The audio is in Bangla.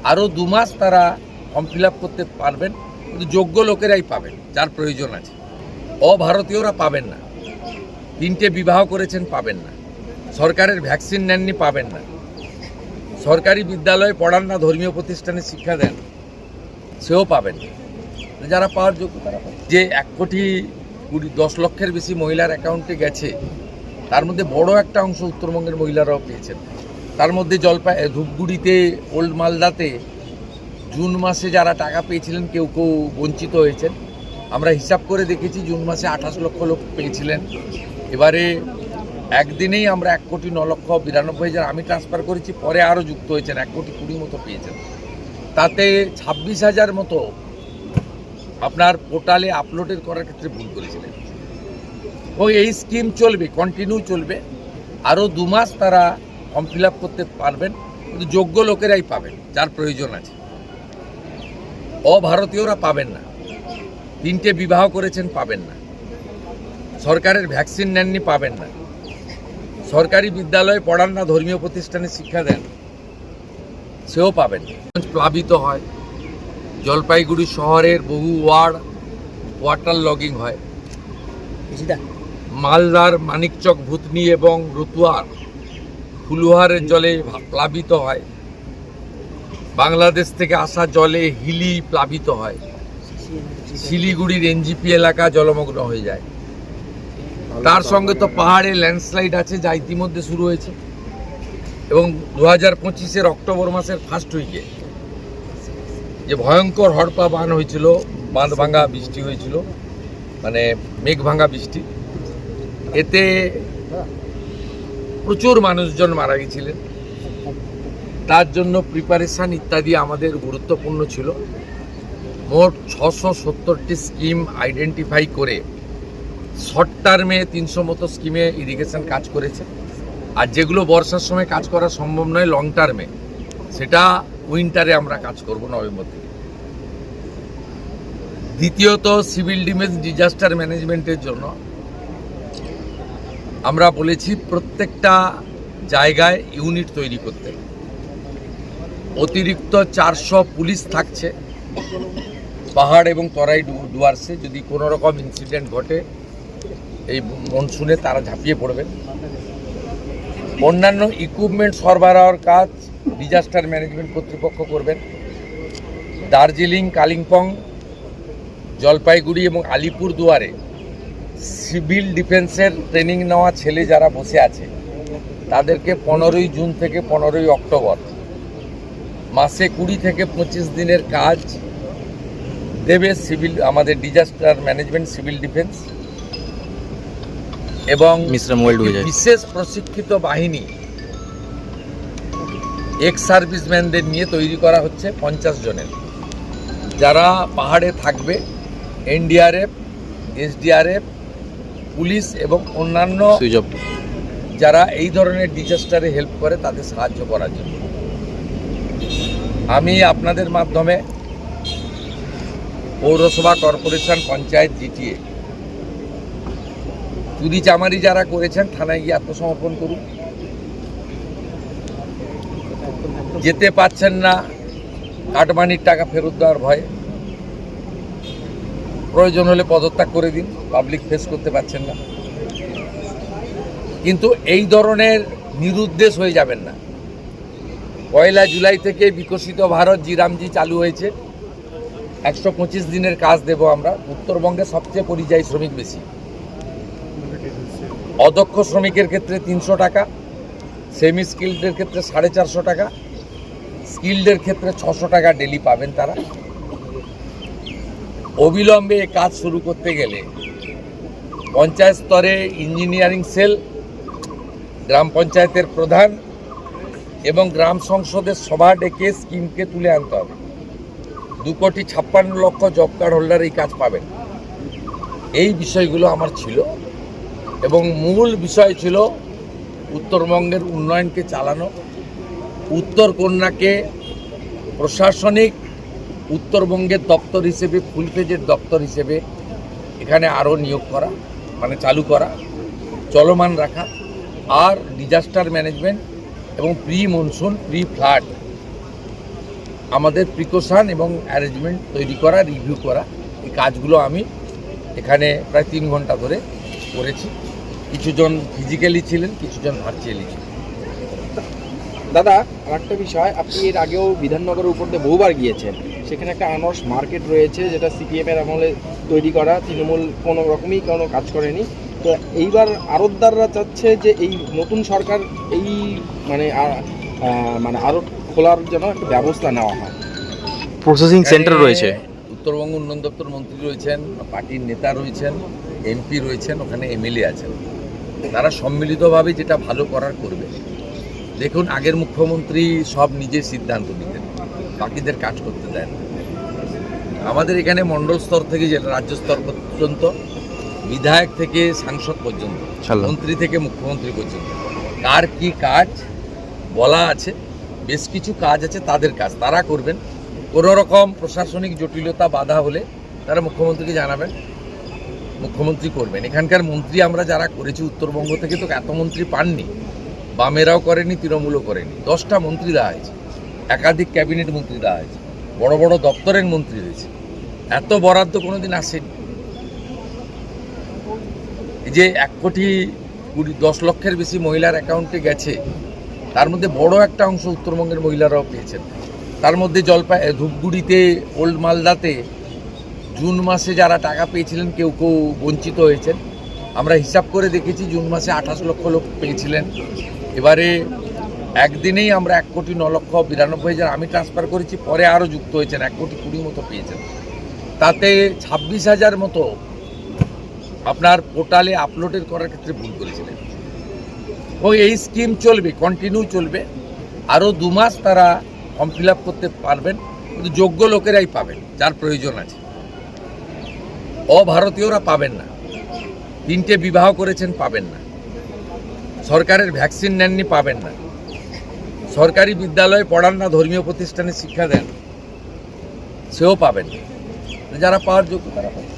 আরও 2 মাস তারা ফর্ম ফিল আপ করতে পারবেন, কিন্তু যোগ্য লোকেরাই পাবেন, যার প্রয়োজন আছে। অভারতীয়রা পাবেন না। 3টে বিবাহ করেছেন, পাবেন না। সরকারের ভ্যাকসিন নেননি, পাবেন না। সরকারি বিদ্যালয়ে পড়ান না, ধর্মীয় প্রতিষ্ঠানে শিক্ষা দেন, সেও পাবেন না। যারা পাওয়ার যোগ্য তারা পাবেন। যে 1,10 লক্ষের বেশি মহিলার অ্যাকাউন্টে গেছে, তার মধ্যে বড় একটা অংশ উত্তরবঙ্গের মহিলারাও পেয়েছেন। তার মধ্যে ধূপগুড়িতে, ওল্ড মালদাতে জুন মাসে যারা টাকা পেয়েছিলেন, কেউ কেউ বঞ্চিত হয়েছেন। আমরা হিসাব করে দেখেছি, জুন মাসে 28 লক্ষ লোক পেয়েছিলেন। এবারে একদিনেই আমরা 1,09,92,000 আমি ট্রান্সফার করেছি, পরে আরও যুক্ত হয়েছেন, 1,20,00,000 মতো পেয়েছেন। তাতে 26,000 মতো আপনার পোর্টালে আপলোডের করার ক্ষেত্রে ভুল করেছিলেন। এবং এই স্কিম চলবে, কন্টিনিউ চলবে। আরও 2 মাস তারা ফর্ম ফিল আপ করতে পারবেন, কিন্তু যোগ্য লোকেরাই পাবেন, যার প্রয়োজন আছে। অভারতীয়রা পাবেন না। 3টে বিবাহ করেছেন, পাবেন না। সরকারের ভ্যাকসিন নেননি, পাবেন না। সরকারি বিদ্যালয়ে পড়ান না, ধর্মীয় প্রতিষ্ঠানে শিক্ষা দেন, সেও পাবেন। প্লাবিত হয়, জলপাইগুড়ি শহরের বহু ওয়াটার লগিং হয়। মালদার মানিকচক, ভূতনি এবং রতুয়ার ফুলুহারের জলে প্লাবিত হয়। বাংলাদেশ থেকে আসা জলে হিলি প্লাবিত হয়। শিলিগুড়ির এনজিপি এলাকা জলমগ্ন হয়ে যায়। তার সঙ্গে তো পাহাড়ে ল্যান্ডস্লাইড আছে, যা ইতিমধ্যে শুরু হয়েছে। এবং 2025-এর অক্টোবর মাসের ফার্স্ট উইকে যে ভয়ঙ্কর হড়পা বান হয়েছিল, বাঁধ ভাঙা বৃষ্টি হয়েছিল, মানে মেঘ ভাঙা বৃষ্টি, এতে প্রচুর মানুষজন মারা গেছিলেন। তার জন্য প্রিপারেশান ইত্যাদি আমাদের গুরুত্বপূর্ণ ছিল। মোট 670টি স্কিম আইডেন্টিফাই করে শর্ট টার্মে 300 মতো স্কিমে ইরিগেশন কাজ করেছে। আর যেগুলো বর্ষার সময় কাজ করা সম্ভব নয়, লং টার্মে, সেটা উইন্টারে আমরা কাজ করব, নভেম্বর থেকে। দ্বিতীয়ত, সিভিল ডিফেন্স ডিজাস্টার ম্যানেজমেন্টের জন্য আমরা বলেছি প্রত্যেকটা জায়গায় ইউনিট তৈরি করতে। অতিরিক্ত 400 পুলিশ থাকছে পাহাড় এবং তরাই ডুয়ার্সে। যদি কোনো রকম ইনসিডেন্ট ঘটে এই মনসুনে, তারা ঝাঁপিয়ে পড়বেন। অন্যান্য ইকুইপমেন্ট সরবরাহের কাজ ডিজাস্টার ম্যানেজমেন্ট কর্তৃপক্ষ করবেন। দার্জিলিং, কালিম্পং, জলপাইগুড়ি এবং আলিপুরদুয়ারে সিভিল ডিফেন্সের ট্রেনিং নেওয়া ছেলে যারা বসে আছে, তাদেরকে 15ই জুন থেকে 15ই অক্টোবর মাসে 20 থেকে 25 দিনের কাজ দেবে আমাদের ডিজাস্টার ম্যানেজমেন্ট, সিভিল ডিফেন্স এবং বিশেষ প্রশিক্ষিত বাহিনী এক্স সার্ভিসম্যানদের নিয়ে তৈরি করা হচ্ছে 50 জনের, যারা পাহাড়ে থাকবে। এনডিআরএফ, এসডিআরএফ, পুলিশ এবং অন্যান্য যারা এই ধরনের ডিজাস্টারে হেল্প করে, তাদের সাহায্য করার জন্য। আমি আপনাদের মাধ্যমে পৌরসভা, কর্পোরেশন, পঞ্চায়েত, জিটিএ, চুরি চামারি যারা করেছেন, থানায় গিয়ে আত্মসমর্পণ করুন। যেতে পারছেন না, কাটমানির টাকা ফেরত দেওয়ার ভয়ে, প্রয়োজন হলে পদত্যাগ করে দিন, পাবলিক ফেস করতে পারছেন না। কিন্তু এই ধরনের নিরুদ্দেশ হয়ে যাবেন না। 1 জুলাই থেকে বিকশিত ভারত জিরামজি চালু হয়েছে। 125 দিনের কাজ দেব আমরা। উত্তরবঙ্গে সবচেয়ে পরিযায়ী শ্রমিক বেশি। অদক্ষ শ্রমিকের ক্ষেত্রে 300 টাকা, সেমি স্কিল্ডের ক্ষেত্রে 450 টাকা, স্কিল্ডের ক্ষেত্রে 600 টাকা ডেলি পাবেন তারা। অবিলম্বে এই কাজ শুরু করতে গেলে পঞ্চায়েত স্তরে ইঞ্জিনিয়ারিং সেল, গ্রাম পঞ্চায়েতের প্রধান এবং গ্রাম সংসদের সভা ডেকে স্কিমকে তুলে আনতে হবে। 2,56 লক্ষ জব কার্ড হোল্ডার এই কাজ পাবেন। এই বিষয়গুলো আমার ছিল এবং মূল বিষয় ছিল উত্তরবঙ্গের উন্নয়নকে চালানো, উত্তরকন্যাকে প্রশাসনিক উত্তরবঙ্গের দপ্তর হিসেবে, ফুলফেজের দপ্তর হিসেবে এখানে আরও নিয়োগ করা, মানে চালু করা, চলমান রাখা, আর ডিজাস্টার ম্যানেজমেন্ট এবং প্রি মনসুন, প্রি ফ্লাড আমাদের প্রিকশন এবং অ্যারেঞ্জমেন্ট তৈরি করা, রিভিউ করা, এই কাজগুলো আমি এখানে প্রায় 3 ঘন্টা ধরে করেছি। কিছুজন ফিজিক্যালি ছিলেন, কিছুজন ভার্চুয়ালি ছিলেন। দাদা, আরেকটা বিষয়, আপনি এর আগেও বিধাননগরের উপর দিয়ে বহুবার গিয়েছেন। সেখানে একটা আনারস মার্কেট রয়েছে, যেটা সিপিএম এর আমলে তৈরি করা, তৃণমূল কোনো রকমই কোনো কাজ করেনি। তো এইবার আড়তদাররা চাচ্ছে যে এই নতুন সরকার এই মানে আড়ত খোলার জন্য একটা ব্যবস্থা নেওয়া হয়। প্রসেসিং সেন্টার রয়েছে, উত্তরবঙ্গ উন্নয়ন দপ্তর মন্ত্রী রয়েছেন, পার্টির নেতা রয়েছেন, এমপি রয়েছেন, ওখানে এমএলএ আছেন। তারা সম্মিলিতভাবে যেটা ভালো করার করবে। দেখুন, আগের মুখ্যমন্ত্রী সব নিজের সিদ্ধান্ত নিতেন, বাকিদের কাজ করতে দেন। আমাদের এখানে মণ্ডল স্তর থেকে যেটা রাজ্য স্তর পর্যন্ত, বিধায়ক থেকে সাংসদ পর্যন্ত, মন্ত্রী থেকে মুখ্যমন্ত্রী পর্যন্ত কার কি কাজ বলা আছে, বেশ কিছু কাজ আছে, তাদের কাজ তারা করবেন। কোনো রকম প্রশাসনিক জটিলতা বাধা হলে তারা মুখ্যমন্ত্রীকে জানাবেন, মুখ্যমন্ত্রী করবেন। এখানকার মন্ত্রী আমরা যারা করেছি উত্তরবঙ্গ থেকে তো এত মন্ত্রী পাননি, বামেরাও করেনি, তৃণমূলও করেনি। 10টা মন্ত্রী দেওয়া হয়েছে, একাধিক ক্যাবিনেট মন্ত্রী দেওয়া হয়েছে, বড় বড় দপ্তরের মন্ত্রী রয়েছে। এত বরাদ্দ কোনোদিন আসেনি। এই যে 1,10 লক্ষের বেশি মহিলার অ্যাকাউন্টে গেছে, তার মধ্যে বড় একটা অংশ উত্তরবঙ্গের মহিলারাও পেয়েছেন। তার মধ্যে ধূপগুড়িতে, ওল্ড মালদাতে জুন মাসে যারা টাকা পেয়েছিলেন কেউ কেউ বঞ্চিত হয়েছেন। আমরা হিসাব করে দেখেছি, জুন মাসে 28 লক্ষ লোক পেয়েছিলেন। এবারে একদিনেই আমরা 1,09,92,000 আমি ট্রান্সফার করেছি, পরে আরও যুক্ত হয়েছেন, 1,20,00,000 মতো পেয়েছেন। তাতে 26,000 মতো আপনার পোর্টালে আপলোডের করার ক্ষেত্রে ভুল করেছিলেন। ও এই স্কিম চলবে, কন্টিনিউ চলবে। আরও 2 মাস তারা ফর্ম ফিল আপ করতে পারবেন, কিন্তু যোগ্য লোকেরাই পাবেন, যার প্রয়োজন আছে। অভারতীয়রা পাবেন না। 3টে বিবাহ করেছেন, পাবেন না। সরকারের ভ্যাকসিন নেননি, পাবেন না। সরকারি বিদ্যালয়ে পড়ান না, ধর্মীয় প্রতিষ্ঠানে শিক্ষা দেন, সেও পাবেন না। যারা পাওয়ার যোগ্য তারা পাবেন।